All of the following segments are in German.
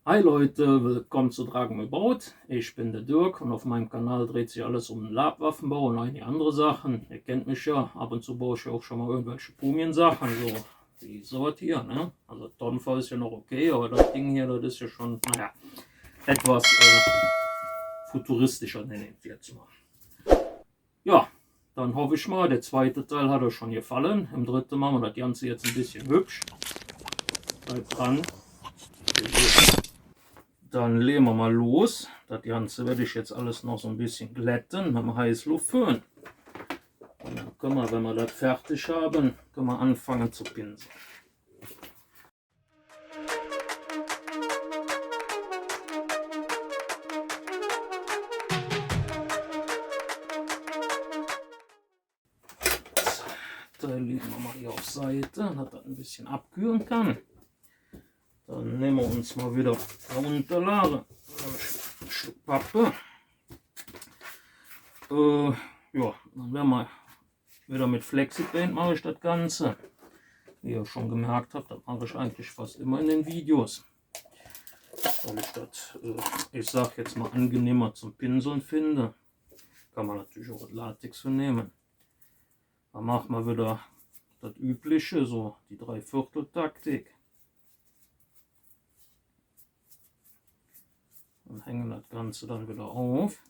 Hi Leute, willkommen zu Dragon About. Ich bin der Dirk und auf meinem Kanal dreht sich alles um Labwaffenbau und einige andere Sachen. Ihr kennt mich ja, ab und zu baue ich ja auch schon mal irgendwelche Pumien-Sachen, so wie sowas hier, ne? Also Tonfall ist ja noch okay, aber das Ding hier, das ist ja schon, naja, etwas futuristischer, nenne ich es jetzt mal. Ja, dann hoffe ich mal, der zweite Teil hat euch schon gefallen. Im dritten machen wir das Ganze jetzt ein bisschen hübsch. Bleibt dran. Dann legen wir mal los. Das Ganze werde ich jetzt alles noch so ein bisschen glätten mit dem Heißluftföhn. Und dann können wir, wenn wir das fertig haben, können wir anfangen zu pinseln. Da legen wir mal hier auf Seite, dass das ein bisschen abkühlen kann. Dann nehmen wir uns mal wieder eine Unterlage, ein Stück Pappe. Ja, dann werden wir wieder mit Flexipaint mache ich das Ganze. Wie ihr schon gemerkt habt, das mache ich eigentlich fast immer in den Videos. Weil ich das, ich sage jetzt mal, angenehmer zum Pinseln finde. Kann man natürlich auch Latex für nehmen. Dann macht man wieder das Übliche, so die Dreiviertel-Taktik. Und hängen das Ganze dann wieder auf.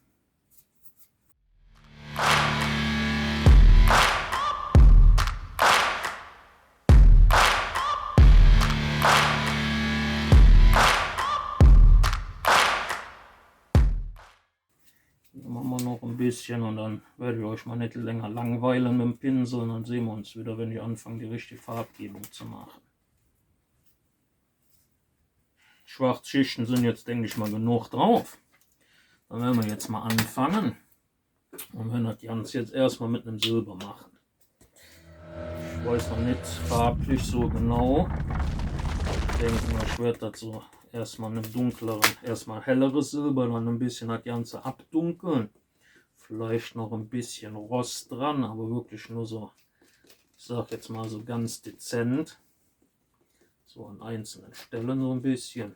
Dann machen wir noch ein bisschen und dann werde ich euch mal nicht länger langweilen mit dem Pinsel. Und dann sehen wir uns wieder, wenn ich anfange, die richtige Farbgebung zu machen. Schwarzschichten sind jetzt, denke ich mal, genug drauf. Dann werden wir jetzt mal anfangen und werden das Ganze jetzt erstmal mit einem Silber machen. Ich weiß noch nicht farblich so genau. Ich denke mal, ich werde das so erstmal einem dunkleren, erstmal helleres Silber, dann ein bisschen das Ganze abdunkeln. Vielleicht noch ein bisschen Rost dran, aber wirklich nur so, ich sage jetzt mal so ganz dezent. So an einzelnen Stellen so ein bisschen.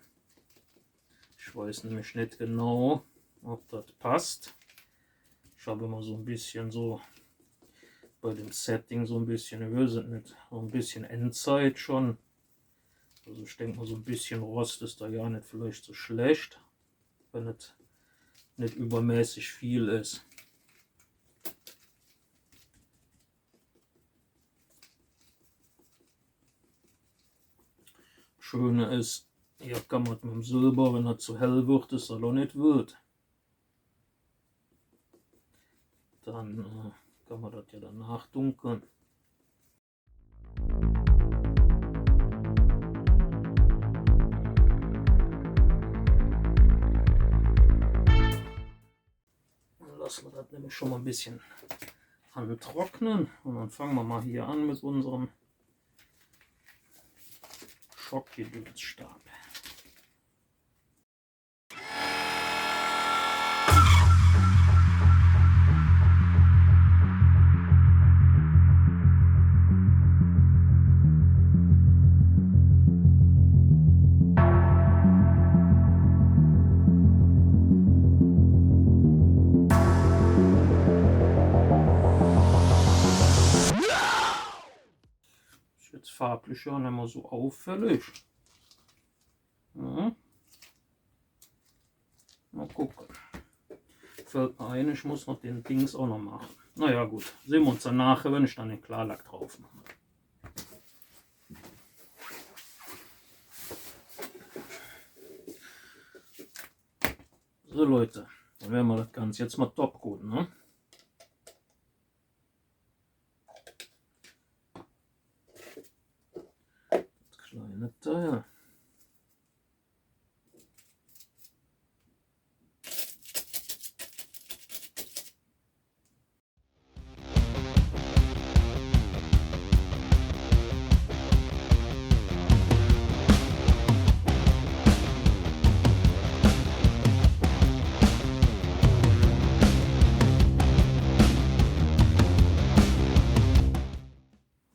Ich weiß nämlich nicht genau, ob das passt. Ich habe immer so ein bisschen so bei dem Setting so ein bisschen, wir sind nicht so ein bisschen Endzeit schon. Also ich denke mal, so ein bisschen Rost ist da ja nicht vielleicht so schlecht, wenn es nicht übermäßig viel ist. Schöne ist, hier kann man mit dem Silber, wenn er zu hell wird, ist er auch nicht wird. Dann kann man das ja danach dunkeln. Dann lassen wir das nämlich schon mal ein bisschen antrocknen und dann fangen wir mal hier an mit unserem Schockgeduldstab. Jetzt farblich ja nicht mehr so auffällig. Ja. Mal gucken. Fällt mir ein, ich muss noch den Dings auch noch machen. Naja gut, sehen wir uns dann nachher, wenn ich dann den Klarlack drauf mache. So Leute, dann werden wir das Ganze jetzt mal topcoaten, ne? Das kleine Teil.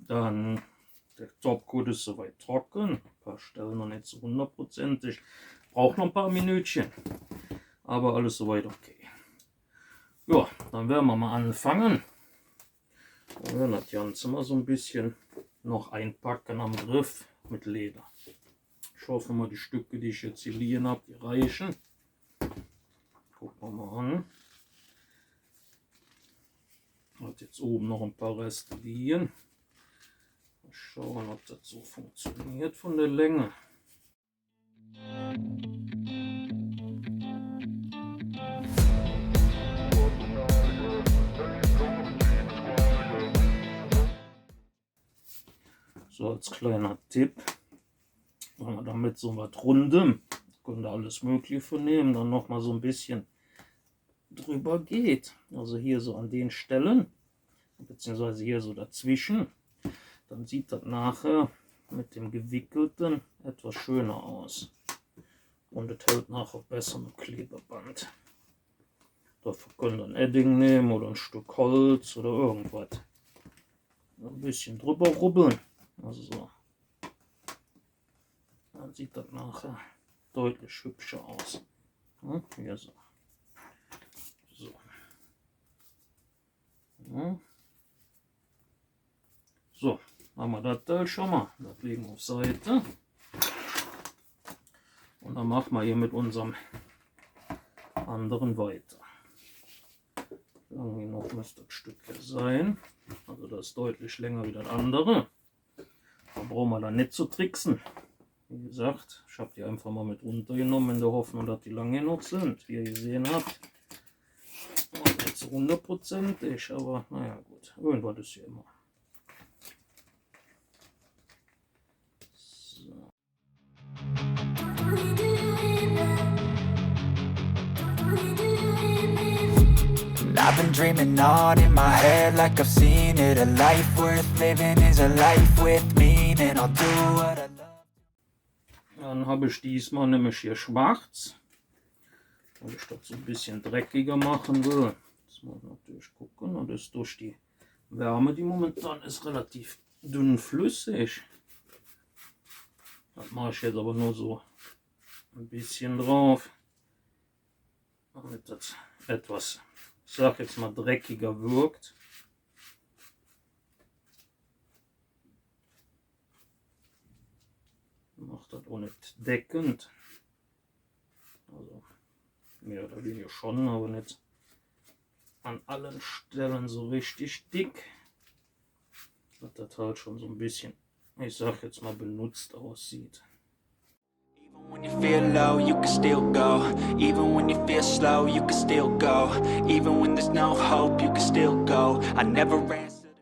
Dann der Topcoat ist soweit trocken, ein paar Stellen noch nicht so hundertprozentig. braucht noch ein paar Minütchen, aber alles soweit okay. Ja, dann werden wir mal anfangen. Wir werden das Ganze mal so ein bisschen noch einpacken am Griff mit Leder. Ich hoffe mal, die Stücke, die ich jetzt hier liegen habe, die reichen. Gucken wir mal an. Hat jetzt oben noch ein paar Reste liegen. Mal schauen, ob das so funktioniert von der Länge. So als kleiner Tipp, wenn man damit so was Rundem, könnt ihr alles Mögliche von nehmen, dann noch mal so ein bisschen drüber geht. Also hier so an den Stellen, beziehungsweise hier so dazwischen, dann sieht das nachher mit dem gewickelten etwas schöner aus. Und es hält nachher besser mit Klebeband. Dafür könnt ihr ein Edding nehmen oder ein Stück Holz oder irgendwas. Ein bisschen drüber rubbeln. Also so. Dann sieht das nachher deutlich hübscher aus. Ja, hier so. So. Ja. So, haben wir das Teil schon mal. Das legen wir auf Seite. Und dann machen wir hier mit unserem anderen weiter. Irgendwie noch müsste das Stück hier sein. Also das ist deutlich länger wie das andere. Da brauchen wir dann nicht zu tricksen. Wie gesagt, ich habe die einfach mal mit runtergenommen in der Hoffnung, dass die lang genug sind. Wie ihr gesehen habt. Nicht so 100%ig, aber naja gut. Irgendwas ist hier immer. So. I've been dreaming on in my head like I've seen it. A life worth living is a life with meaning. I'll do what I love. Dann habe ich diesmal nämlich hier schwarz, weil ich das so ein bisschen dreckiger machen will. Das muss man natürlich gucken, und das ist durch die Wärme, die momentan ist, relativ dünn flüssig. Das mache ich jetzt aber nur so ein bisschen drauf, damit das etwas, ich sag jetzt mal, dreckiger wirkt. Macht das auch nicht deckend. Also mehr oder weniger schon, aber nicht an allen Stellen so richtig dick. Dass das halt schon so ein bisschen, ich sag jetzt mal, benutzt aussieht. Even when you feel low, you can still go. Even when you feel slow, you can still go. Even when there's no hope, you can still go. I never answered.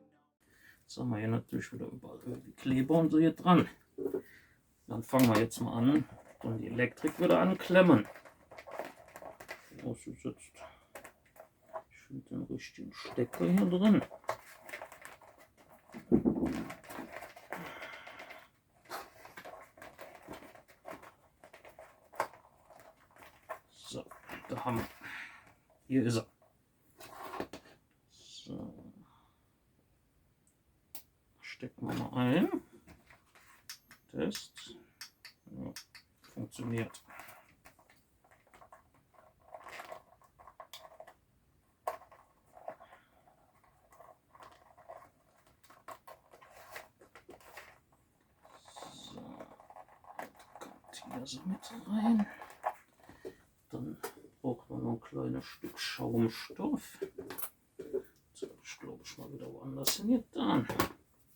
Jetzt haben wir hier natürlich wieder überall die Kleber und so hier dran. Dann fangen wir jetzt mal an und die Elektrik wieder anklemmen. Was ist jetzt? Ich finde den richtigen Stecker hier drin. So, da haben wir. Hier ist er. So. Stecken wir mal ein. Test. Ja, funktioniert. So, kommt hier so mit rein. Dann braucht man noch ein kleines Stück Schaumstoff. Das habe ich, glaube ich, mal wieder woanders hingetan.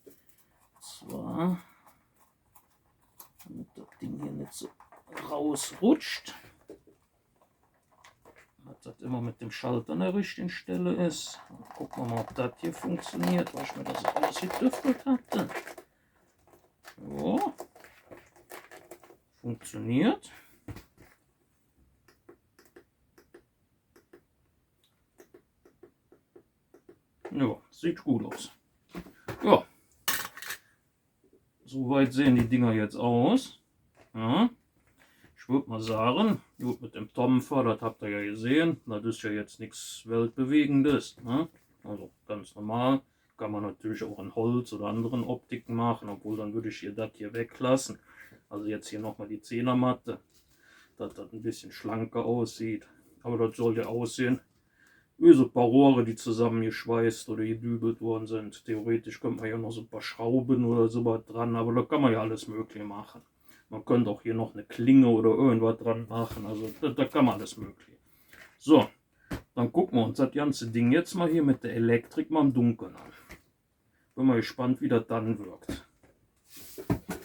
Und zwar, damit das Ding hier nicht so rausrutscht. Dass das immer mit dem Schalter an der richtigen Stelle ist. Dann gucken wir mal, ob das hier funktioniert, weil ich mir das ausgetüftelt hatte. So. Funktioniert. Ja, sieht gut aus. Ja. Soweit sehen die Dinger jetzt aus. Ja. Ich würde mal sagen, gut, mit dem Dämpfer, das habt ihr ja gesehen, das ist ja jetzt nichts Weltbewegendes. Ne? Also ganz normal. Kann man natürlich auch in Holz oder anderen Optiken machen, obwohl dann würde ich hier das hier weglassen. Also jetzt hier nochmal die Zehnermatte. dass das ein bisschen schlanker aussieht. Aber das soll ja aussehen wie so ein paar Rohre, die zusammengeschweißt oder gedübelt worden sind. Theoretisch könnte man ja noch so ein paar Schrauben oder sowas dran, aber da kann man ja alles Mögliche machen. Man könnte auch hier noch eine Klinge oder irgendwas dran machen, also da kann man alles Mögliche. So, dann gucken wir uns das ganze Ding jetzt mal hier mit der Elektrik mal im Dunkeln an. Bin mal gespannt, wie das dann wirkt.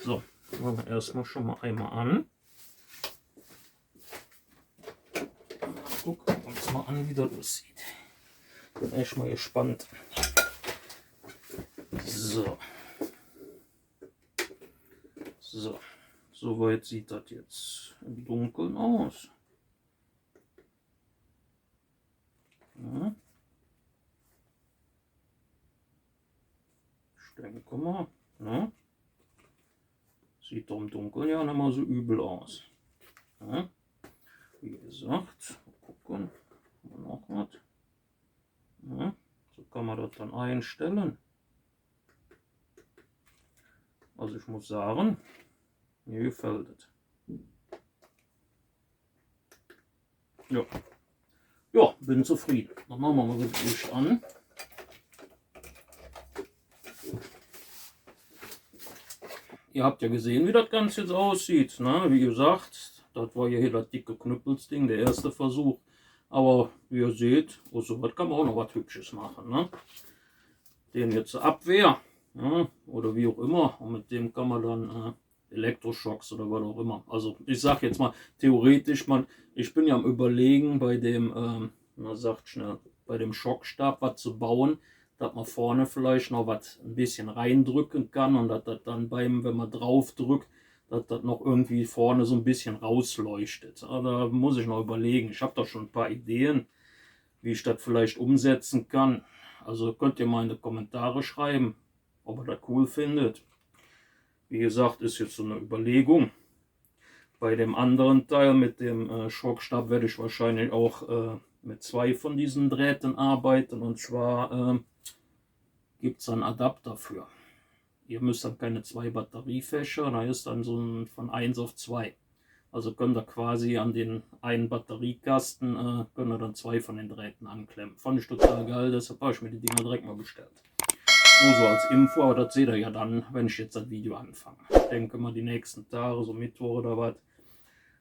So, machen wir erstmal schon mal einmal an. Gucken wir uns mal an, wie das aussieht. Bin echt mal gespannt. So. So. Soweit sieht das jetzt im Dunkeln aus. Ja. Ich denke mal. Ja. Sieht doch im Dunkeln ja nicht mal so übel aus. Ja. Wie gesagt, gucken, noch was. Ja, so kann man das dann einstellen. Also ich muss sagen, mir gefällt es. Ja. Ja, bin zufrieden. Dann machen wir mal das Licht an. Ihr habt ja gesehen, wie das Ganze jetzt aussieht. Ne? Wie gesagt, das war ja hier das dicke Knüppelsding, der erste Versuch. Aber wie ihr seht, oh, so was kann man auch noch was Hübsches machen. Ne? Den jetzt zur Abwehr, ja, oder wie auch immer. Und mit dem kann man dann Elektroschocks oder was auch immer. Also ich sage jetzt mal, theoretisch, ich bin ja am Überlegen bei dem, bei dem Schockstab was zu bauen, dass man vorne vielleicht noch was ein bisschen reindrücken kann und dass das dann wenn man drauf drückt, dass das noch irgendwie vorne so ein bisschen rausleuchtet. Aber da muss ich noch überlegen. Ich habe da schon ein paar Ideen, wie ich das vielleicht umsetzen kann. Also könnt ihr mal in die Kommentare schreiben, ob ihr das cool findet. Wie gesagt, ist jetzt so eine Überlegung. Bei dem anderen Teil mit dem Schockstab werde ich wahrscheinlich auch mit 2 von diesen Drähten arbeiten. Und zwar gibt es einen Adapter für. Ihr müsst dann keine 2 Batteriefächer, da ist dann so ein von 1 auf 2. Also könnt ihr quasi an den einen Batteriekasten könnt ihr dann 2 von den Drähten anklemmen. Fand ich total geil, deshalb habe ich mir die Dinger direkt mal bestellt. Nur so als Info, aber das seht ihr ja dann, wenn ich jetzt das Video anfange. Ich denke mal die nächsten Tage, so Mittwoch oder was,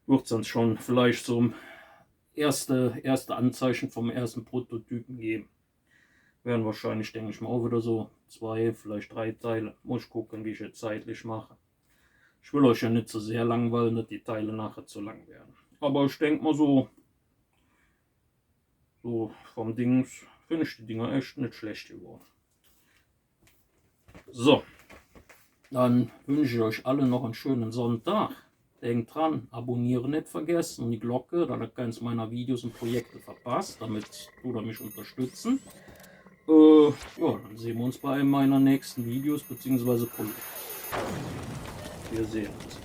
wird es dann schon vielleicht so erste Anzeichen vom ersten Prototypen geben. Werden wahrscheinlich, denke ich mal, auch wieder so 2, vielleicht 3 Teile. Muss ich gucken, wie ich jetzt zeitlich mache. Ich will euch ja nicht so sehr langweilen, dass die Teile nachher zu lang werden. Aber ich denke mal so vom Dings finde ich die Dinger echt nicht schlecht geworden. So, dann wünsche ich euch alle noch einen schönen Sonntag. Denkt dran, abonnieren nicht vergessen und die Glocke, damit ihr keins meiner Videos und Projekte verpasst, damit du mich unterstützen. Ja, dann sehen wir uns bei einem meiner nächsten Videos bzw. Projekte. Wir sehen uns.